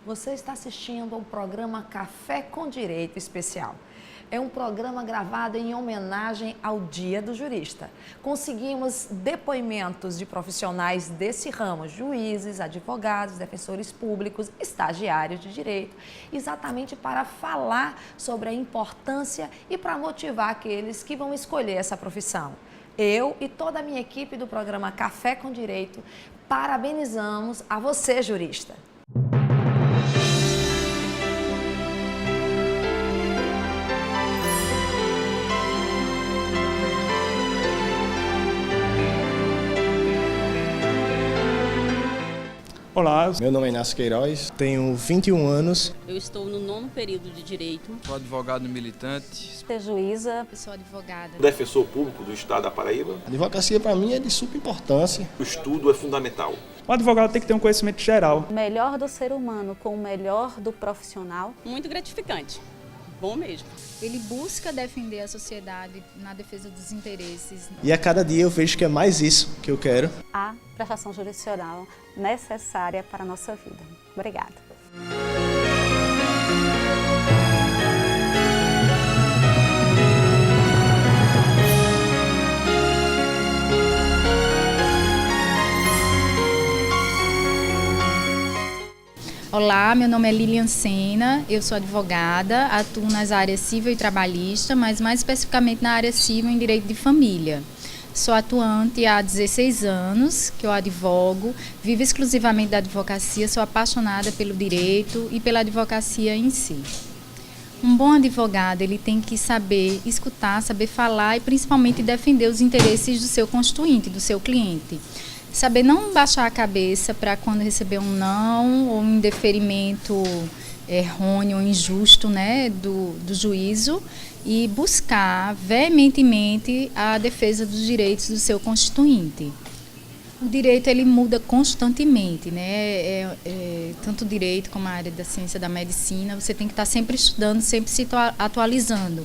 Você está assistindo ao programa Café com Direito Especial. É um programa gravado em homenagem ao Dia do Jurista. Conseguimos depoimentos de profissionais desse ramo, juízes, advogados, defensores públicos, estagiários de direito, exatamente para falar sobre a importância e para motivar aqueles que vão escolher essa profissão. Eu e toda a minha equipe do programa Café com Direito parabenizamos a você, jurista. Olá, meu nome é Inácio Queiroz, tenho 21 anos. Eu estou no 9º período de Direito. Sou advogado militante. Sou juíza. Eu sou advogada. Defensor público do Estado da Paraíba. A advocacia para mim é de super importância. O estudo é fundamental. O advogado tem que ter um conhecimento geral. O melhor do ser humano com o melhor do profissional. Muito gratificante. Bom mesmo. Ele busca defender a sociedade na defesa dos interesses. E a cada dia eu vejo que é mais isso que eu quero. A prestação jurisdicional necessária para a nossa vida. Obrigada. Olá, meu nome é Lilian Sena, eu sou advogada, atuo nas áreas civil e trabalhista, mas mais especificamente na área civil em direito de família. Sou atuante há 16 anos, que eu advogo, vivo exclusivamente da advocacia, sou apaixonada pelo direito e pela advocacia em si. Um bom advogado, ele tem que saber escutar, saber falar e principalmente defender os interesses do seu constituinte, do seu cliente. Saber não baixar a cabeça para quando receber um não ou um indeferimento errôneo ou injusto, né, do juízo e buscar veementemente a defesa dos direitos do seu constituinte. O direito ele muda constantemente, né? Tanto o direito como a área da ciência da medicina, você tem que estar sempre estudando, sempre se atualizando.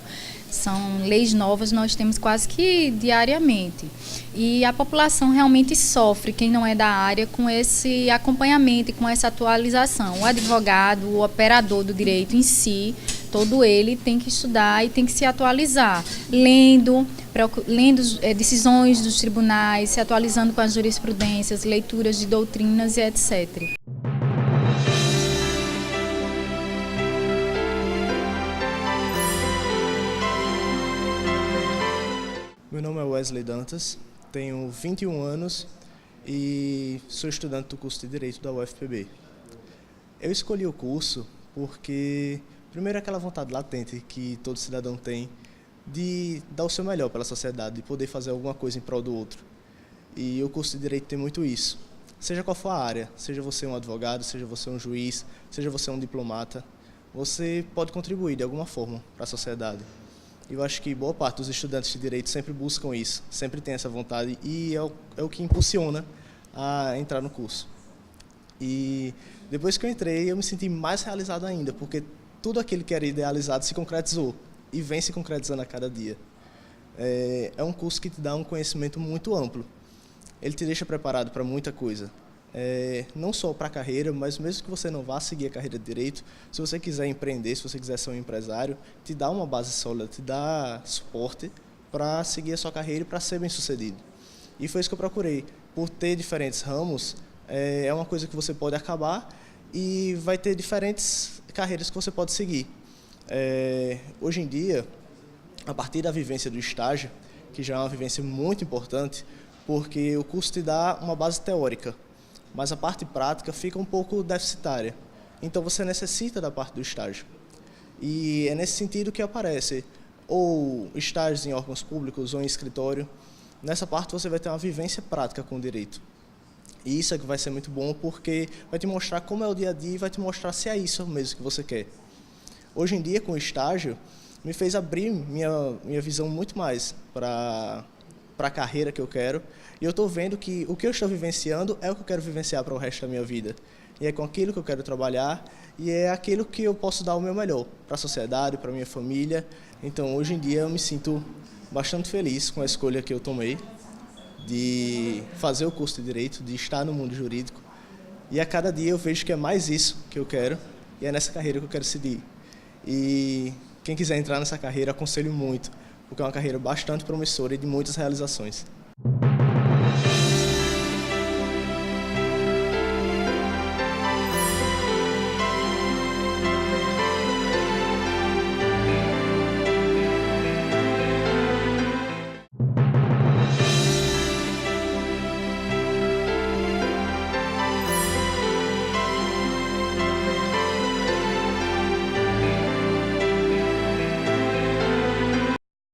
São leis novas, nós temos quase que diariamente. E a população realmente sofre, quem não é da área, com esse acompanhamento e com essa atualização. O advogado, o operador do direito em si, todo ele tem que estudar e tem que se atualizar, lendo decisões dos tribunais, se atualizando com as jurisprudências, leituras de doutrinas e etc. Meu nome é Wesley Dantas, tenho 21 anos e sou estudante do curso de Direito da UFPB. Eu escolhi o curso porque, primeiro, aquela vontade latente que todo cidadão tem de dar o seu melhor pela sociedade, de poder fazer alguma coisa em prol do outro. E o curso de Direito tem muito isso. Seja qual for a área, seja você um advogado, seja você um juiz, seja você um diplomata, você pode contribuir de alguma forma para a sociedade. Eu acho que boa parte dos estudantes de Direito sempre buscam isso, sempre tem essa vontade e é o que impulsiona a entrar no curso. E depois que eu entrei, eu me senti mais realizado ainda, porque tudo aquilo que era idealizado se concretizou e vem se concretizando a cada dia. É um curso que te dá um conhecimento muito amplo. Ele te deixa preparado para muita coisa. Não só para a carreira, mas mesmo que você não vá seguir a carreira de Direito, se você quiser empreender, se você quiser ser um empresário, te dá uma base sólida, te dá suporte para seguir a sua carreira e para ser bem sucedido. E foi isso que eu procurei. Por ter diferentes ramos, é uma coisa que você pode acabar e vai ter diferentes carreiras que você pode seguir. Hoje em dia, a partir da vivência do estágio, que já é uma vivência muito importante, porque o curso te dá uma base teórica, mas a parte prática fica um pouco deficitária. Então você necessita da parte do estágio. E é nesse sentido que aparece ou estágios em órgãos públicos ou em escritório. Nessa parte você vai ter uma vivência prática com o direito. E isso é que vai ser muito bom porque vai te mostrar como é o dia a dia e vai te mostrar se é isso mesmo que você quer. Hoje em dia, com o estágio, me fez abrir minha visão muito mais para a carreira que eu quero. E eu estou vendo que o que eu estou vivenciando é o que eu quero vivenciar para o resto da minha vida. E é com aquilo que eu quero trabalhar e é aquilo que eu posso dar o meu melhor para a sociedade, para a minha família. Então, hoje em dia, eu me sinto bastante feliz com a escolha que eu tomei de fazer o curso de Direito, de estar no mundo jurídico E a cada dia eu vejo que é mais isso que eu quero e é nessa carreira que eu quero seguir. E quem quiser entrar nessa carreira, aconselho muito, porque é uma carreira bastante promissora e de muitas realizações.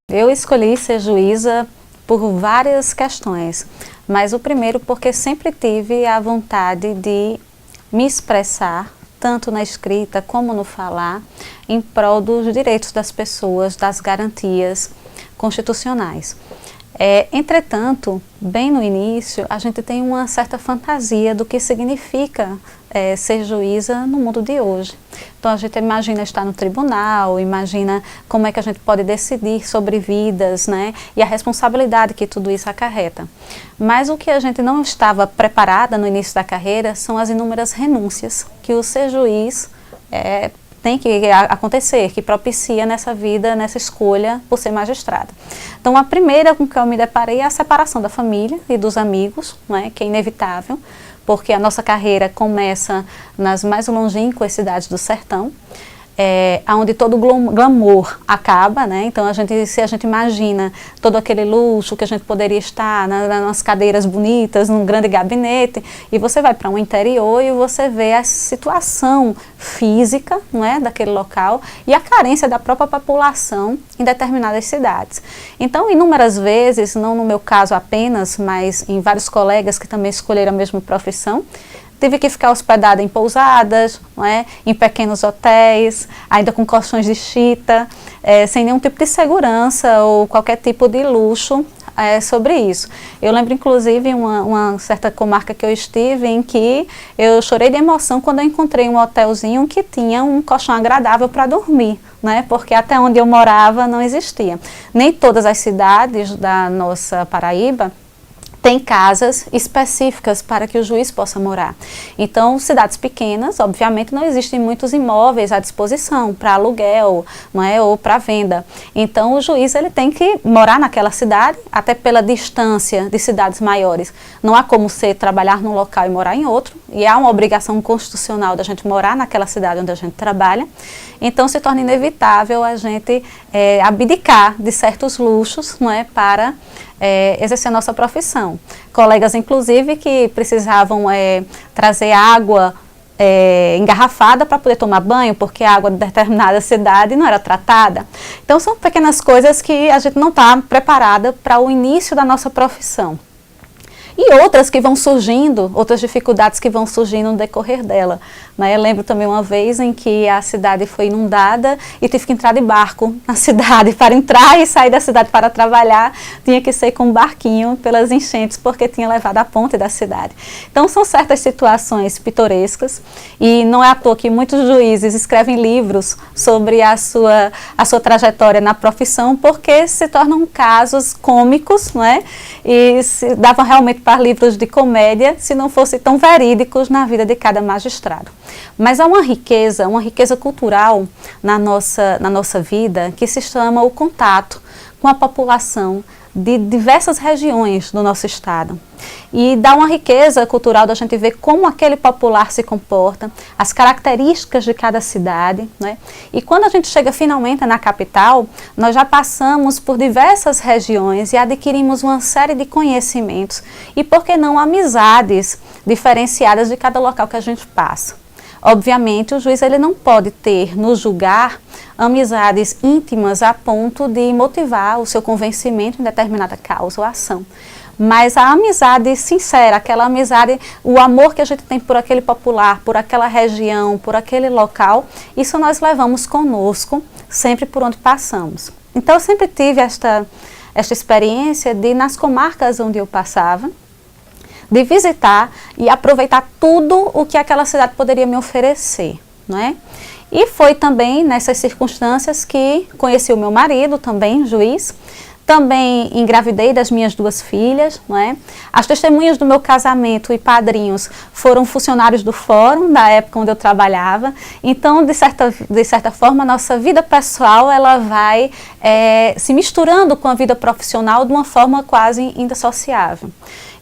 Eu escolhi ser juíza por várias questões, mas o primeiro porque sempre tive a vontade de me expressar, tanto na escrita como no falar, em prol dos direitos das pessoas, das garantias constitucionais. Entretanto, bem no início, a gente tem uma certa fantasia do que significa ser juíza no mundo de hoje. Então a gente imagina estar no tribunal, imagina como é que a gente pode decidir sobre vidas, né? E a responsabilidade que tudo isso acarreta. Mas o que a gente não estava preparada no início da carreira são as inúmeras renúncias que o ser juiz tem que acontecer, que propicia nessa vida, nessa escolha por ser magistrada. Então a primeira com que eu me deparei é a separação da família e dos amigos, né, que é inevitável, porque a nossa carreira começa nas mais longínquas cidades do sertão, onde todo o glamour acaba, né? Então se a gente imagina todo aquele luxo que a gente poderia estar nas cadeiras bonitas, num grande gabinete, e você vai para um interior e você vê a situação física, não é, daquele local e a carência da própria população em determinadas cidades. Então, inúmeras vezes, não no meu caso apenas, mas em vários colegas que também escolheram a mesma profissão, tive que ficar hospedada em pousadas, não é? Em pequenos hotéis, ainda com colchões de chita, sem nenhum tipo de segurança ou qualquer tipo de luxo sobre isso. Eu lembro, inclusive, uma certa comarca que eu estive em que eu chorei de emoção quando eu encontrei um hotelzinho que tinha um colchão agradável para dormir, né? Porque até onde eu morava não existia. Nem todas as cidades da nossa Paraíba tem casas específicas para que o juiz possa morar. Então, cidades pequenas, obviamente, não existem muitos imóveis à disposição para aluguel, não é, ou para venda. Então, o juiz ele tem que morar naquela cidade, até pela distância de cidades maiores. Não há como você trabalhar num local e morar em outro, e há uma obrigação constitucional da gente morar naquela cidade onde a gente trabalha. Então, se torna inevitável a gente abdicar de certos luxos, não é, para exercer a nossa profissão. Colegas, inclusive, que precisavam trazer água engarrafada para poder tomar banho, porque a água de determinada cidade não era tratada. Então, são pequenas coisas que a gente não está preparada para o início da nossa profissão. E outras que vão surgindo, outras dificuldades que vão surgindo no decorrer dela. Né? Eu lembro também uma vez em que a cidade foi inundada e tive que entrar de barco na cidade. Para entrar e sair da cidade para trabalhar, tinha que ser com um barquinho pelas enchentes, porque tinha levado a ponte da cidade. Então, são certas situações pitorescas e não é à toa que muitos juízes escrevem livros sobre a sua trajetória na profissão, porque se tornam casos cômicos, não é? E se davam realmente para livros de comédia, se não fossem tão verídicos na vida de cada magistrado. Mas há uma riqueza cultural na nossa vida que se chama o contato com a população de diversas regiões do nosso estado. E dá uma riqueza cultural da gente ver como aquele popular se comporta, as características de cada cidade, né? E quando a gente chega finalmente na capital, nós já passamos por diversas regiões e adquirimos uma série de conhecimentos e, por que não, amizades diferenciadas de cada local que a gente passa. Obviamente, o juiz ele não pode ter no julgar amizades íntimas a ponto de motivar o seu convencimento em determinada causa ou ação. Mas a amizade sincera, aquela amizade, o amor que a gente tem por aquele popular, por aquela região, por aquele local, isso nós levamos conosco sempre por onde passamos. Então, eu sempre tive esta experiência de, nas comarcas onde eu passava, de visitar e aproveitar tudo o que aquela cidade poderia me oferecer, não é? E foi também nessas circunstâncias que conheci o meu marido, também juiz, Também engravidei das minhas 2 filhas, não é? As testemunhas do meu casamento e padrinhos foram funcionários do fórum, da época onde eu trabalhava. Então, de certa forma, a nossa vida pessoal ela vai se misturando com a vida profissional de uma forma quase indissociável.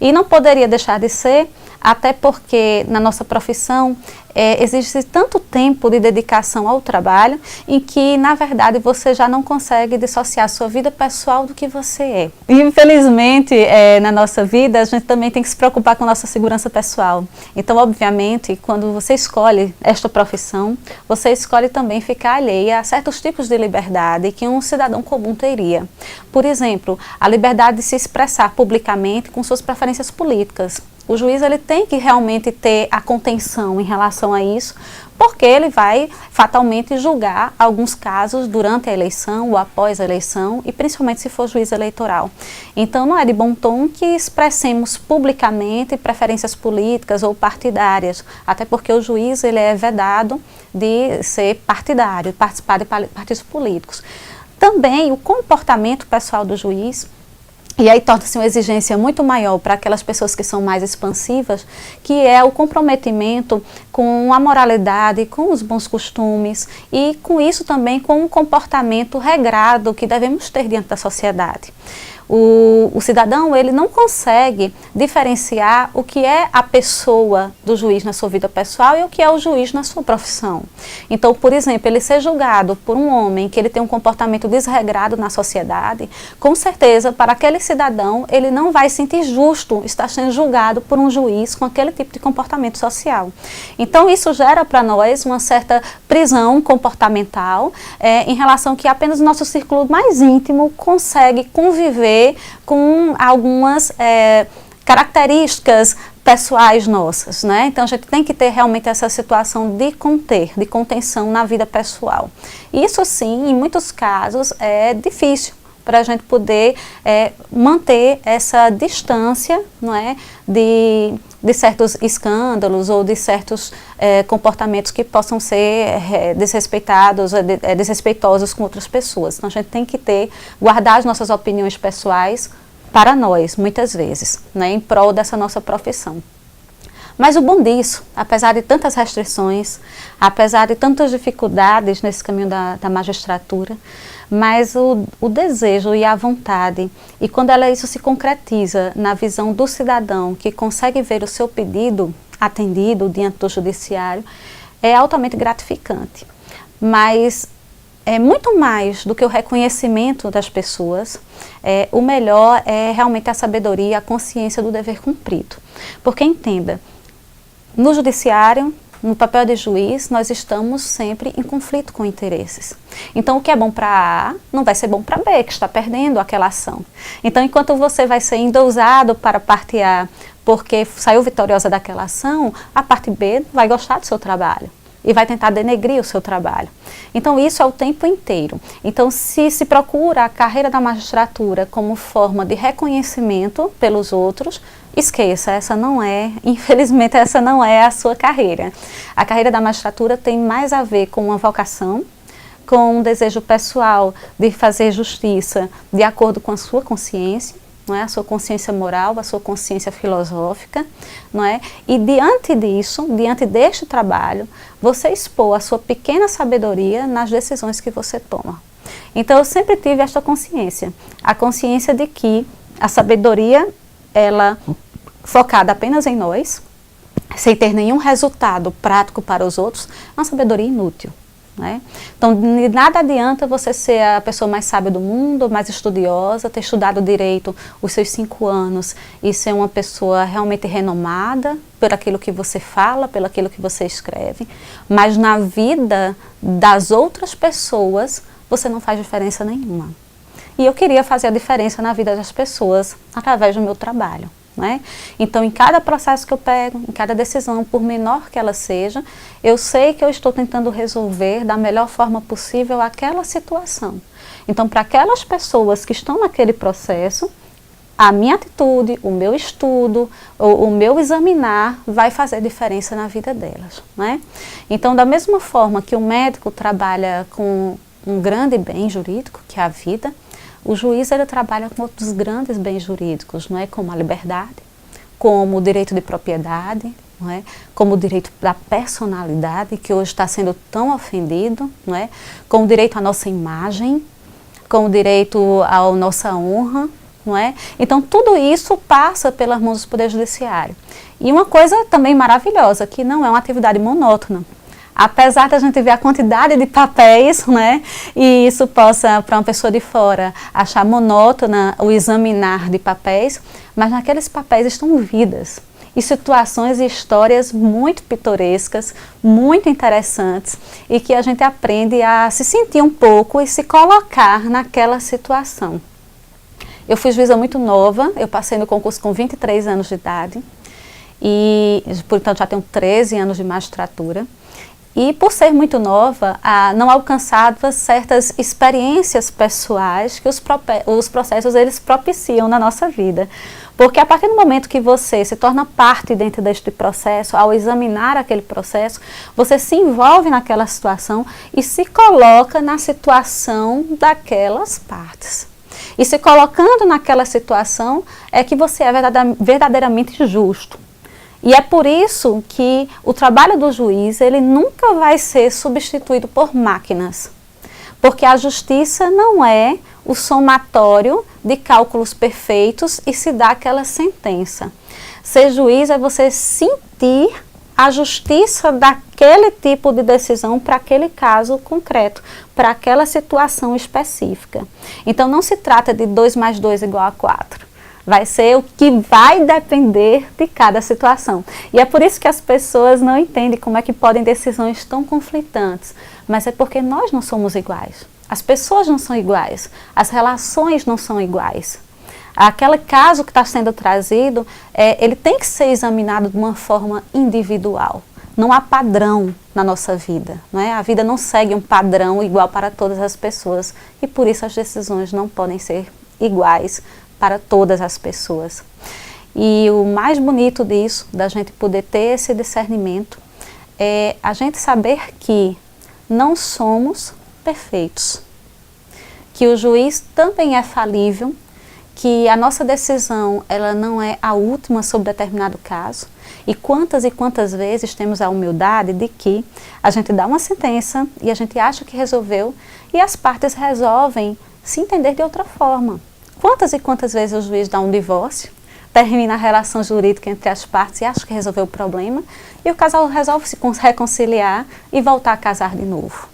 E não poderia deixar de ser, até porque na nossa profissão existe tanto tempo de dedicação ao trabalho em que, na verdade, você já não consegue dissociar a sua vida pessoal do que você é. E, infelizmente, na nossa vida, a gente também tem que se preocupar com a nossa segurança pessoal. Então, obviamente, quando você escolhe esta profissão, você escolhe também ficar alheia a certos tipos de liberdade que um cidadão comum teria. Por exemplo, a liberdade de se expressar publicamente com suas preferências políticas. O juiz ele tem que realmente ter a contenção em relação a isso, porque ele vai fatalmente julgar alguns casos durante a eleição ou após a eleição, e principalmente se for juiz eleitoral. Então não é de bom tom que expressemos publicamente preferências políticas ou partidárias, até porque o juiz ele é vedado de ser partidário, de participar de partidos políticos. Também o comportamento pessoal do juiz, e aí torna-se uma exigência muito maior para aquelas pessoas que são mais expansivas, que é o comprometimento com a moralidade, com os bons costumes e com isso também com um comportamento regrado que devemos ter diante da sociedade. O cidadão ele não consegue diferenciar o que é a pessoa do juiz na sua vida pessoal e o que é o juiz na sua profissão. Então, por exemplo, ele ser julgado por um homem que ele tem um comportamento desregrado na sociedade, com certeza, para aquele cidadão, ele não vai sentir justo estar sendo julgado por um juiz com aquele tipo de comportamento social. Então, isso gera para nós uma certa prisão comportamental em relação que apenas o nosso círculo mais íntimo consegue conviver com algumas características pessoais nossas, né? Então a gente tem que ter realmente essa situação de contenção na vida pessoal. Isso sim, em muitos casos é difícil para a gente poder manter essa distância, não é, de certos escândalos ou de certos comportamentos que possam ser desrespeitados, desrespeitosos com outras pessoas. Então a gente tem que guardar as nossas opiniões pessoais para nós, muitas vezes, né, em prol dessa nossa profissão. Mas o bom disso, apesar de tantas restrições, apesar de tantas dificuldades nesse caminho da magistratura, mas o desejo e a vontade, e quando isso se concretiza na visão do cidadão que consegue ver o seu pedido atendido diante do judiciário, é altamente gratificante. Mas é muito mais do que o reconhecimento das pessoas, o melhor é realmente a sabedoria, a consciência do dever cumprido. Porque entenda, no judiciário, no papel de juiz, nós estamos sempre em conflito com interesses. Então, o que é bom para A não vai ser bom para B, que está perdendo aquela ação. Então, enquanto você vai ser endossado para a parte A porque saiu vitoriosa daquela ação, a parte B vai gostar do seu trabalho e vai tentar denegrir o seu trabalho. Então, isso é o tempo inteiro. Então, se procura a carreira da magistratura como forma de reconhecimento pelos outros, esqueça, infelizmente, essa não é a sua carreira. A carreira da magistratura tem mais a ver com uma vocação, com um desejo pessoal de fazer justiça de acordo com a sua consciência, não é? A sua consciência moral, a sua consciência filosófica, não é? E diante disso, diante deste trabalho, você expor a sua pequena sabedoria nas decisões que você toma. Então, eu sempre tive esta consciência, a consciência de que a sabedoria, ela focada apenas em nós, sem ter nenhum resultado prático para os outros, é uma sabedoria inútil. Né? Então, de nada adianta você ser a pessoa mais sábia do mundo, mais estudiosa, ter estudado direito os seus 5 anos e ser uma pessoa realmente renomada por aquilo que você fala, pelo aquilo que você escreve, mas na vida das outras pessoas você não faz diferença nenhuma. E eu queria fazer a diferença na vida das pessoas através do meu trabalho. Né? Então, em cada processo que eu pego, em cada decisão, por menor que ela seja, eu sei que eu estou tentando resolver da melhor forma possível aquela situação. Então, para aquelas pessoas que estão naquele processo, a minha atitude, o meu estudo, o meu examinar vai fazer diferença na vida delas. Né? Então, da mesma forma que o médico trabalha com um grande bem jurídico, que é a vida, O juiz ele trabalha com outros grandes bens jurídicos, não é? Como a liberdade, como o direito de propriedade, não é? Como o direito da personalidade, que hoje está sendo tão ofendido, não é? Como o direito à nossa imagem, como o direito à nossa honra, não é? Então tudo isso passa pelas mãos do Poder Judiciário. E uma coisa também maravilhosa, que não é uma atividade monótona. Apesar de a gente ver a quantidade de papéis, né, e isso possa, para uma pessoa de fora, achar monótona o examinar de papéis, mas naqueles papéis estão vidas e situações e histórias muito pitorescas, muito interessantes e que a gente aprende a se sentir um pouco e se colocar naquela situação. Eu fui juíza muito nova, eu passei no concurso com 23 anos de idade e, portanto, já tenho 13 anos de magistratura. E por ser muito nova, não alcançava certas experiências pessoais que os processos eles propiciam na nossa vida. Porque a partir do momento que você se torna parte dentro deste processo, ao examinar aquele processo, você se envolve naquela situação e se coloca na situação daquelas partes. E se colocando naquela situação é que você é verdadeiramente justo. E é por isso que o trabalho do juiz, ele nunca vai ser substituído por máquinas. Porque a justiça não é o somatório de cálculos perfeitos e se dá aquela sentença. Ser juiz é você sentir a justiça daquele tipo de decisão para aquele caso concreto, para aquela situação específica. Então não se trata de 2 mais 2 igual a 4. Vai ser o que vai depender de cada situação. E é por isso que as pessoas não entendem como é que podem decisões tão conflitantes. Mas é porque nós não somos iguais. As pessoas não são iguais. As relações não são iguais. Aquele caso que está sendo trazido, ele tem que ser examinado de uma forma individual. Não há padrão na nossa vida, não é? A vida não segue um padrão igual para todas as pessoas. E por isso as decisões não podem ser iguais para todas as pessoas. E o mais bonito disso, da gente poder ter esse discernimento, é a gente saber que não somos perfeitos, que o juiz também é falível, que a nossa decisão ela não é a última sobre determinado caso, e quantas vezes temos a humildade de que a gente dá uma sentença e a gente acha que resolveu e as partes resolvem se entender de outra forma. Quantas vezes o juiz dá um divórcio, termina a relação jurídica entre as partes e acha que resolveu o problema, e o casal resolve se reconciliar e voltar a casar de novo.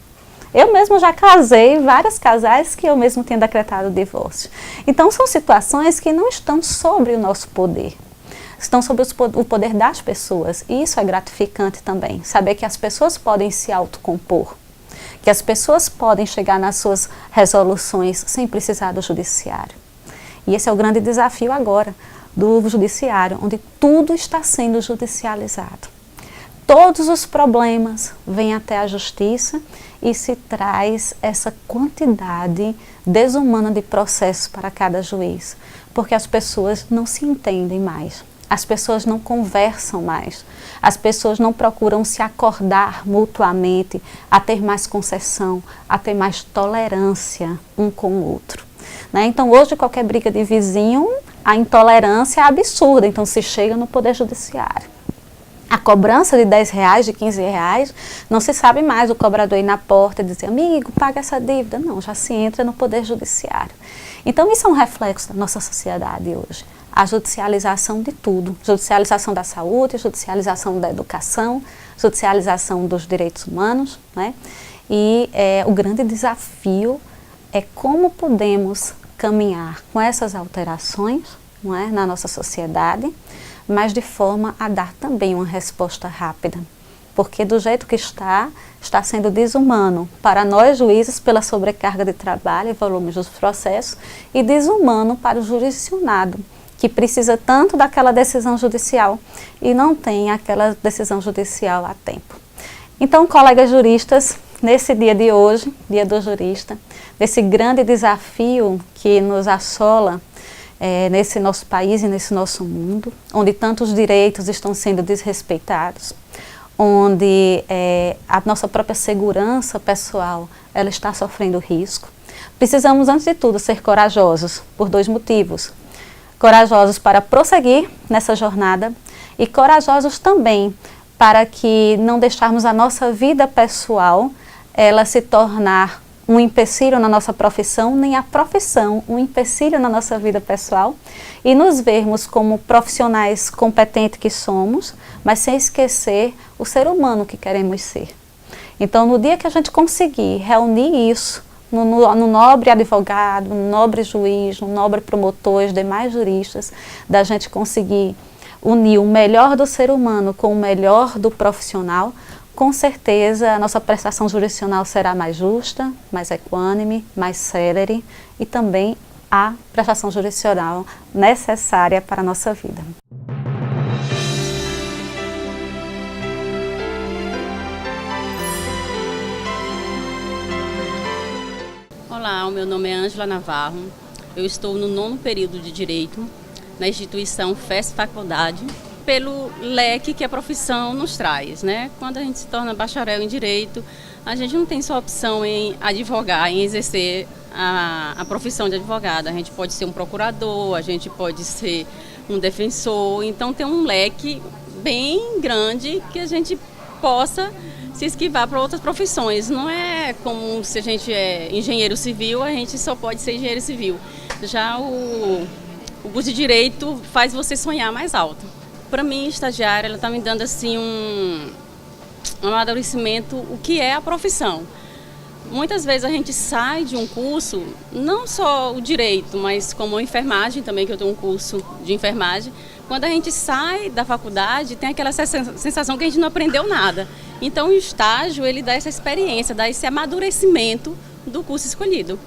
Eu mesmo já casei vários casais que eu mesmo tenho decretado o divórcio. Então são situações que não estão sobre o nosso poder, estão sobre o poder das pessoas, e isso é gratificante também, saber que as pessoas podem se autocompor, que as pessoas podem chegar nas suas resoluções sem precisar do judiciário. E esse é o grande desafio agora do judiciário, onde tudo está sendo judicializado. Todos os problemas vêm até a justiça e se traz essa quantidade desumana de processos para cada juiz, porque as pessoas não se entendem mais, as pessoas não conversam mais, as pessoas não procuram se acordar mutuamente a ter mais concessão, a ter mais tolerância um com o outro. Né? Então hoje qualquer briga de vizinho, a intolerância é absurda, então se chega no Poder Judiciário. A cobrança de R$10, de R$15, não se sabe mais o cobrador ir na porta e dizer, amigo, paga essa dívida. Não, já se entra no Poder Judiciário. Então isso é um reflexo da nossa sociedade hoje. A judicialização de tudo. Judicialização da saúde, judicialização da educação, judicialização dos direitos humanos. Né? E o grande desafio é como podemos caminhar com essas alterações, não é, na nossa sociedade, mas de forma a dar também uma resposta rápida. Porque do jeito que está sendo desumano para nós juízes pela sobrecarga de trabalho e volumes dos processos e desumano para o jurisdicionado, que precisa tanto daquela decisão judicial e não tem aquela decisão judicial a tempo. Então, colegas juristas, nesse dia de hoje, dia do jurista, nesse grande desafio que nos assola nesse nosso país e nesse nosso mundo, onde tantos direitos estão sendo desrespeitados, onde a nossa própria segurança pessoal ela está sofrendo risco, Precisamos, antes de tudo, ser corajosos, por 2 motivos. Corajosos para prosseguir nessa jornada e corajosos também para que não deixarmos a nossa vida pessoal ela se tornar um empecilho na nossa profissão, nem a profissão um empecilho na nossa vida pessoal, e nos vermos como profissionais competentes que somos, mas sem esquecer o ser humano que queremos ser. Então, no dia que a gente conseguir reunir isso no nobre advogado, no nobre juiz, no nobre promotor, os demais juristas, da gente conseguir unir o melhor do ser humano com o melhor do profissional, com certeza a nossa prestação jurisdicional será mais justa, mais equânime, mais célere e também a prestação jurisdicional necessária para a nossa vida. Olá, o meu nome é Ângela Navarro. Eu estou no 9º período de Direito na instituição FES Faculdade, pelo leque que a profissão nos traz, né? Quando a gente se torna bacharel em Direito, a gente não tem só opção em advogar, em exercer a profissão de advogado. A gente pode ser um procurador, a gente pode ser um defensor, então tem um leque bem grande que a gente possa se esquivar para outras profissões. Não é como se a gente é engenheiro civil, a gente só pode ser engenheiro civil. Já o curso de Direito faz você sonhar mais alto. Para mim, estagiária, ela está me dando assim um amadurecimento, o que é a profissão. Muitas vezes a gente sai de um curso, não só o direito, mas como a enfermagem também, que eu tenho um curso de enfermagem. Quando a gente sai da faculdade, tem aquela sensação que a gente não aprendeu nada. Então o estágio, ele dá essa experiência, dá esse amadurecimento do curso escolhido.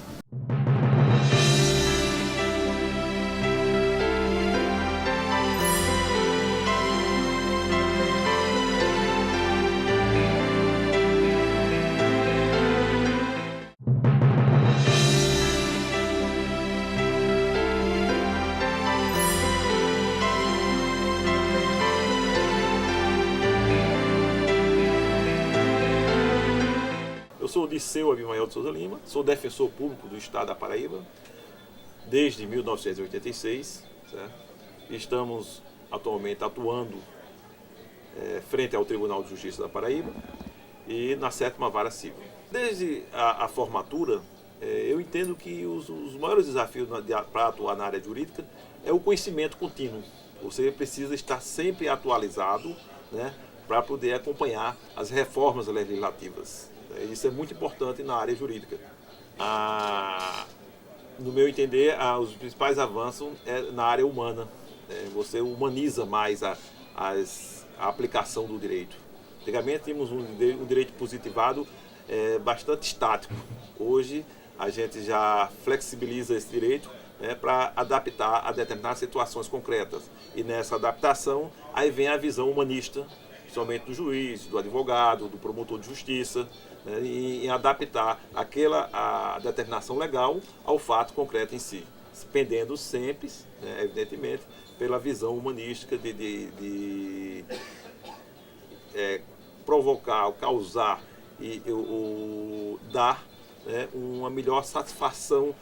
Eu sou Odisseu Abimael de Souza Lima, sou defensor público do Estado da Paraíba desde 1986. Certo? Estamos atualmente atuando frente ao Tribunal de Justiça da Paraíba e na 7ª Vara Civil. Desde a formatura, eu entendo que os maiores desafios para atuar na área jurídica é o conhecimento contínuo. Você precisa estar sempre atualizado, né, para poder acompanhar as reformas legislativas. Isso é muito importante na área jurídica. No meu entender, os principais avanços é na área humana. Você humaniza mais a aplicação do direito. Antigamente tínhamos um direito positivado bastante estático. Hoje a gente já flexibiliza esse direito, né, para adaptar a determinadas situações concretas. E nessa adaptação, aí vem a visão humanista, somente do juiz, do advogado, do promotor de justiça, né, em adaptar a determinação legal ao fato concreto em si, pendendo sempre, né, evidentemente, pela visão humanística de provocar, causar e dar, né, uma melhor satisfação,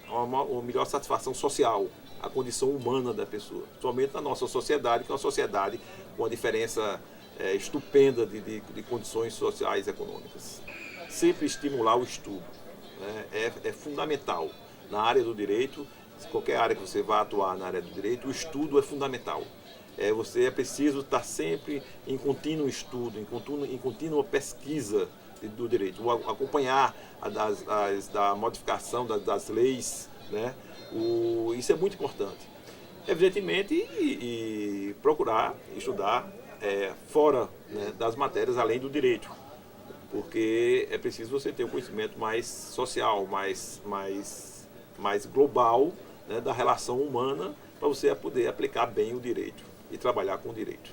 uma melhor satisfação social, a condição humana da pessoa, somente na nossa sociedade, que é uma sociedade com uma diferença estupenda de condições sociais e econômicas. Sempre estimular o estudo, né, é fundamental. Na área do direito, qualquer área que você vá atuar na área do direito, o estudo é fundamental. Você é preciso estar sempre em contínuo estudo, em contínua pesquisa do direito, acompanhar a modificação das leis, né? Isso é muito importante. Evidentemente, e procurar estudar fora, né, das matérias, além do direito, porque é preciso você ter um conhecimento mais social, mais global, né, da relação humana, para você poder aplicar bem o direito e trabalhar com o direito.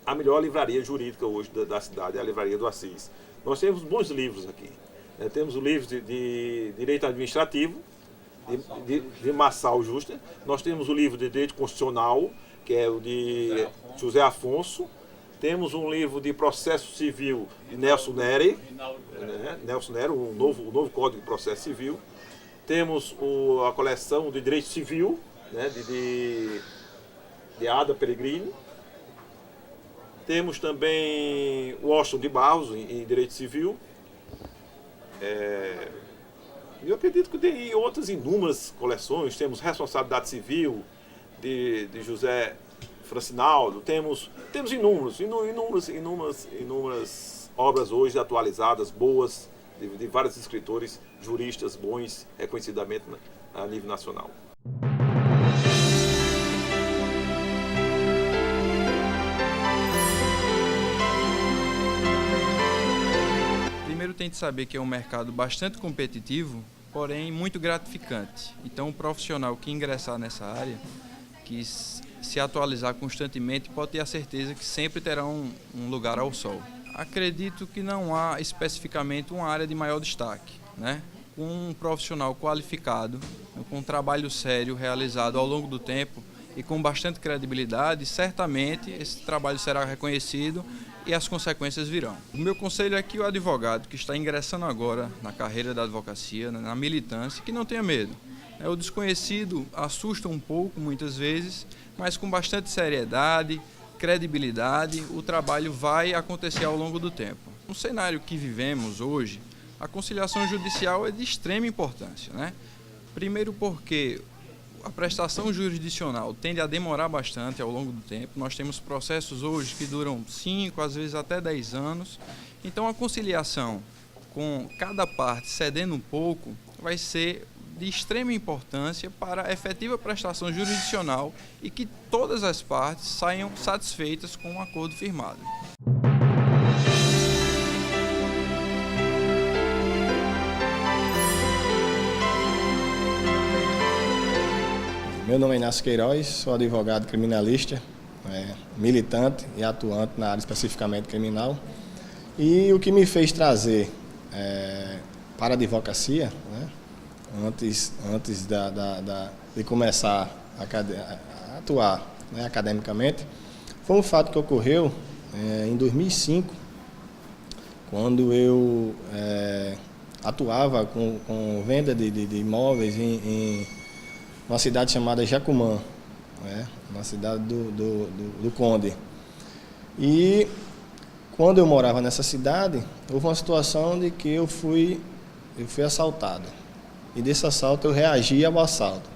A melhor livraria jurídica hoje da cidade é a Livraria do Assis. Nós temos bons livros aqui. Temos o livro de Direito Administrativo, de Marçal Justa. Nós temos o livro de Direito Constitucional, que é o de José Afonso. Temos um livro de processo civil de Nelson Neri, Nelson Neri, o novo Código de Processo Civil. Temos a coleção de Direito Civil, né, de Ada Peregrino. Temos também o Washington de Barros, em Direito Civil. Eu acredito que tem outras inúmeras coleções. Temos Responsabilidade Civil, de José Francinaldo. Temos inúmeras obras hoje atualizadas, boas, de vários escritores, juristas bons, reconhecidamente a nível nacional. Primeiro tem de saber que é um mercado bastante competitivo, porém muito gratificante. Então o profissional que ingressar nessa área, que se atualizar constantemente, pode ter a certeza que sempre terá um lugar ao sol. Acredito que não há especificamente uma área de maior destaque, né? Um profissional qualificado, com um trabalho sério realizado ao longo do tempo e com bastante credibilidade, certamente esse trabalho será reconhecido e as consequências virão. O meu conselho é que o advogado que está ingressando agora na carreira da advocacia, na militância, que não tenha medo. O desconhecido assusta um pouco muitas vezes, mas com bastante seriedade, credibilidade, o trabalho vai acontecer ao longo do tempo. No cenário que vivemos hoje, a conciliação judicial é de extrema importância, né? Primeiro porque a prestação jurisdicional tende a demorar bastante ao longo do tempo. Nós temos processos hoje que duram 5, às vezes até 10 anos. Então a conciliação, com cada parte cedendo um pouco, vai ser de extrema importância para a efetiva prestação jurisdicional e que todas as partes saiam satisfeitas com o acordo firmado. Meu nome é Inácio Queiroz, sou advogado criminalista, militante e atuante na área especificamente criminal. E o que me fez trazer para a advocacia, né, antes de começar a atuar, né, academicamente, foi um fato que ocorreu em 2005, quando eu atuava com venda de imóveis em uma cidade chamada Jacumã, né, uma cidade do Conde. E quando eu morava nessa cidade, houve uma situação de que eu fui assaltado. E desse assalto eu reagi ao assalto.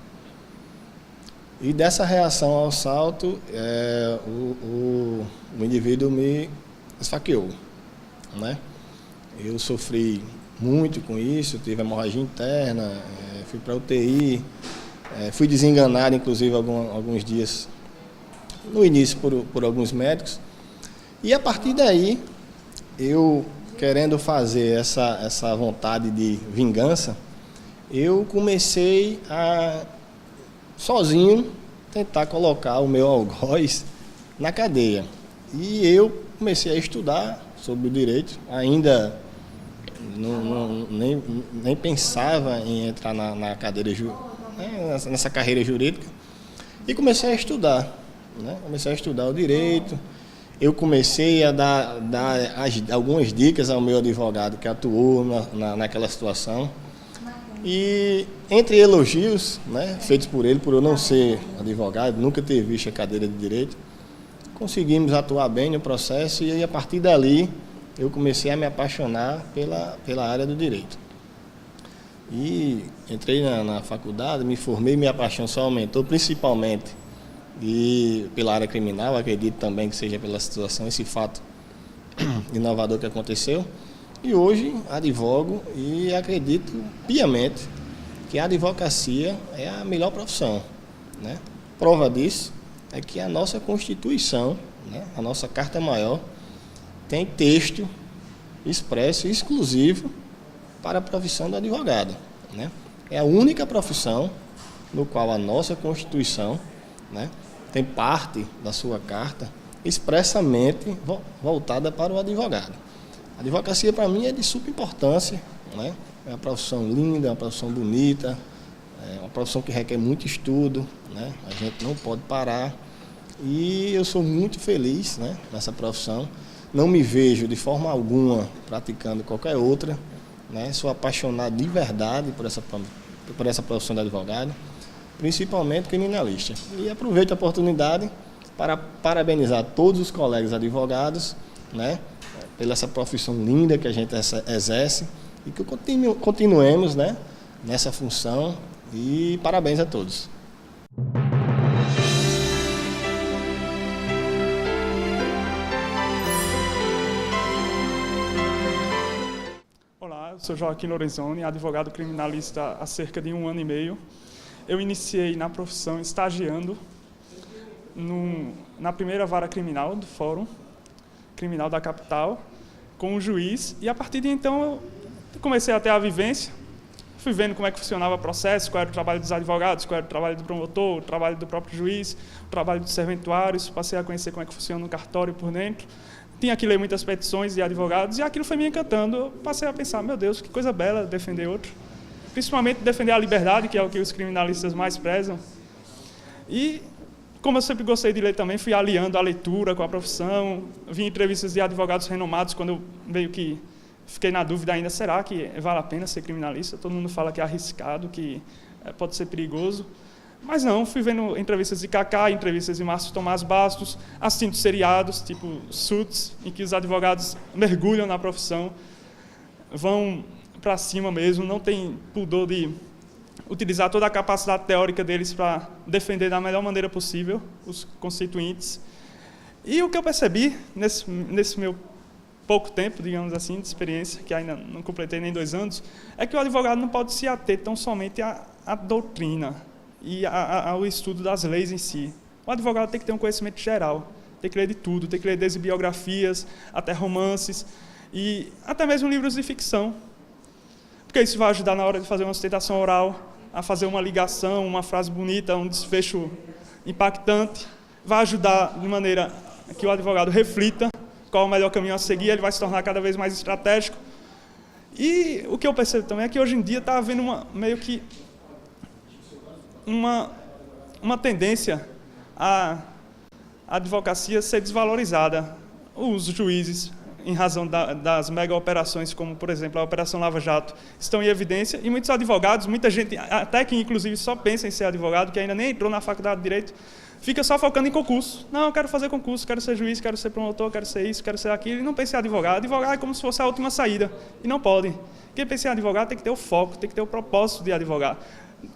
E dessa reação ao assalto, o indivíduo me esfaqueou, né? Eu sofri muito com isso, tive hemorragia interna, fui para UTI, fui desenganado, inclusive, alguns dias no início por alguns médicos. E a partir daí, eu querendo fazer essa vontade de vingança, eu comecei a, sozinho, tentar colocar o meu algoz na cadeia. E eu comecei a estudar sobre o direito, ainda nem pensava em entrar na cadeira, nessa carreira jurídica, e comecei a estudar, né? Comecei a estudar o direito. Eu comecei a dar algumas dicas ao meu advogado que atuou naquela situação. E entre elogios, né, feitos por ele, por eu não ser advogado, nunca ter visto a cadeira de direito, conseguimos atuar bem no processo e a partir dali eu comecei a me apaixonar pela área do direito. E entrei na faculdade, me formei, minha paixão só aumentou, principalmente pela área criminal, acredito também que seja pela situação, esse fato inovador que aconteceu. E hoje advogo e acredito piamente que a advocacia é a melhor profissão, né? Prova disso é que a nossa Constituição, né, a nossa Carta Maior, tem texto expresso e exclusivo para a profissão do advogado, né? É a única profissão no qual a nossa Constituição, né, tem parte da sua carta expressamente voltada para o advogado. A advocacia, para mim, é de super importância, né? É uma profissão linda, é uma profissão bonita, é uma profissão que requer muito estudo, né? A gente não pode parar. E eu sou muito feliz, né, nessa profissão. Não me vejo de forma alguma praticando qualquer outra, né? Sou apaixonado de verdade por essa profissão de advogado, principalmente criminalista. E aproveito a oportunidade para parabenizar todos os colegas advogados, né, pela essa profissão linda que a gente exerce e que continuemos, né, nessa função, e parabéns a todos. Olá, eu sou Joaquim Lorenzoni, advogado criminalista há cerca de 1 ano e meio. Eu iniciei na profissão estagiando na primeira vara criminal do Fórum Criminal da capital, com um juiz, e a partir de então eu comecei a ter a vivência, fui vendo como é que funcionava o processo, qual era o trabalho dos advogados, qual era o trabalho do promotor, o trabalho do próprio juiz, o trabalho dos serventuários, passei a conhecer como é que funciona um cartório por dentro. Tinha que ler muitas petições de advogados e aquilo foi me encantando. Eu passei a pensar, meu Deus, que coisa bela defender outro. Principalmente defender a liberdade, que é o que os criminalistas mais prezam. E, como eu sempre gostei de ler também, fui aliando a leitura com a profissão, vi entrevistas de advogados renomados quando eu meio que fiquei na dúvida ainda, será que vale a pena ser criminalista? Todo mundo fala que é arriscado, que pode ser perigoso. Mas não, fui vendo entrevistas de Kaká, entrevistas de Márcio Tomás Bastos, assistindo seriados, tipo Suits, em que os advogados mergulham na profissão, vão para cima mesmo, não tem pudor de utilizar toda a capacidade teórica deles para defender da melhor maneira possível os constituintes. E o que eu percebi nesse meu pouco tempo, digamos assim, de experiência, que ainda não completei nem 2 anos, é que o advogado não pode se ater tão somente à doutrina e ao estudo das leis em si. O advogado tem que ter um conhecimento geral, tem que ler de tudo, tem que ler desde biografias até romances e até mesmo livros de ficção, porque isso vai ajudar na hora de fazer uma sustentação oral, a fazer uma ligação, uma frase bonita, um desfecho impactante, vai ajudar de maneira que o advogado reflita qual é o melhor caminho a seguir, ele vai se tornar cada vez mais estratégico. E o que eu percebo também é que hoje em dia está havendo meio que uma tendência à advocacia ser desvalorizada. Os juízes, em razão das mega operações, como, por exemplo, a Operação Lava Jato, estão em evidência, e muitos advogados, muita gente, até que inclusive só pensa em ser advogado, que ainda nem entrou na faculdade de Direito, fica só focando em concurso. Não, eu quero fazer concurso, quero ser juiz, quero ser promotor, quero ser isso, quero ser aquilo, e não pensa em advogado. Advogado é como se fosse a última saída, e não pode. Quem pensa em advogado tem que ter o foco, tem que ter o propósito de advogar.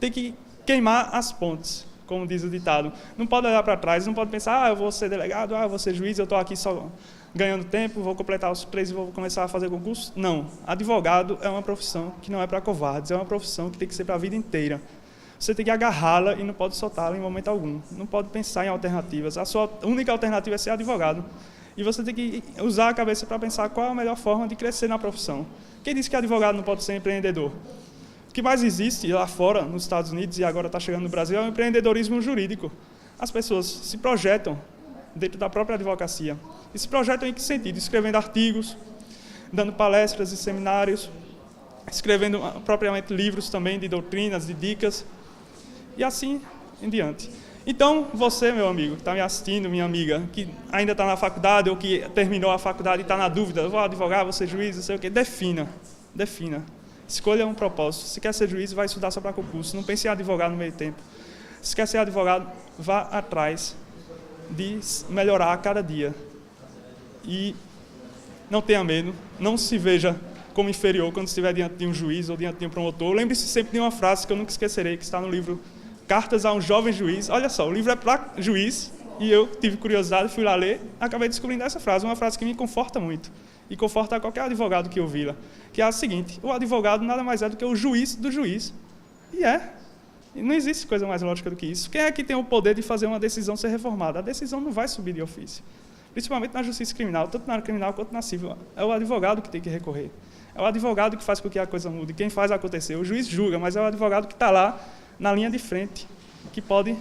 Tem que queimar as pontes, como diz o ditado. Não pode olhar para trás, não pode pensar, eu vou ser delegado, eu vou ser juiz, eu estou aqui só ganhando tempo, vou completar os 3 e vou começar a fazer concurso. Não, advogado é uma profissão que não é para covardes, é uma profissão que tem que ser para a vida inteira. Você tem que agarrá-la e não pode soltá-la em momento algum. Não pode pensar em alternativas. A sua única alternativa é ser advogado. E você tem que usar a cabeça para pensar qual é a melhor forma de crescer na profissão. Quem disse que advogado não pode ser empreendedor? O que mais existe lá fora, nos Estados Unidos, e agora está chegando no Brasil, é o empreendedorismo jurídico. As pessoas se projetam dentro da própria advocacia. E se projetam em que sentido? Escrevendo artigos, dando palestras e seminários, escrevendo propriamente livros também de doutrinas, de dicas, e assim em diante. Então, você, meu amigo, que está me assistindo, minha amiga, que ainda está na faculdade ou que terminou a faculdade e está na dúvida, vou advogar, vou ser juiz, não sei o quê, defina. Escolha um propósito. Se quer ser juiz, vai estudar só para concurso. Não pense em advogar no meio tempo. Se quer ser advogado, vá atrás de melhorar a cada dia. E não tenha medo, não se veja como inferior quando estiver diante de um juiz ou diante de um promotor. Lembre-se sempre de uma frase que eu nunca esquecerei, que está no livro Cartas a um Jovem Juiz. Olha só, o livro é para juiz, e eu tive curiosidade, fui lá ler, acabei descobrindo essa frase, uma frase que me conforta muito, e conforta qualquer advogado que ouvi-la, que é a seguinte: o advogado nada mais é do que o juiz do juiz. E não existe coisa mais lógica do que isso. Quem é que tem o poder de fazer uma decisão ser reformada? A decisão não vai subir de ofício, principalmente na justiça criminal, tanto na área criminal quanto na civil. É o advogado que tem que recorrer. É o advogado que faz com que a coisa mude, quem faz acontecer. O juiz julga, mas é o advogado que está lá na linha de frente, que pode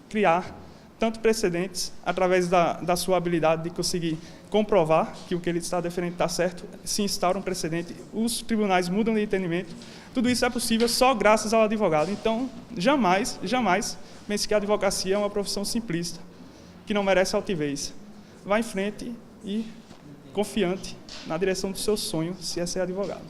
criar tanto precedentes, através da sua habilidade de conseguir comprovar que o que ele está defendendo está certo, se instaura um precedente, os tribunais mudam de entendimento. Tudo isso é possível só graças ao advogado. Então, jamais pense que a advocacia é uma profissão simplista, que não merece altivez. Vá em frente e confiante na direção do seu sonho, se é ser advogado.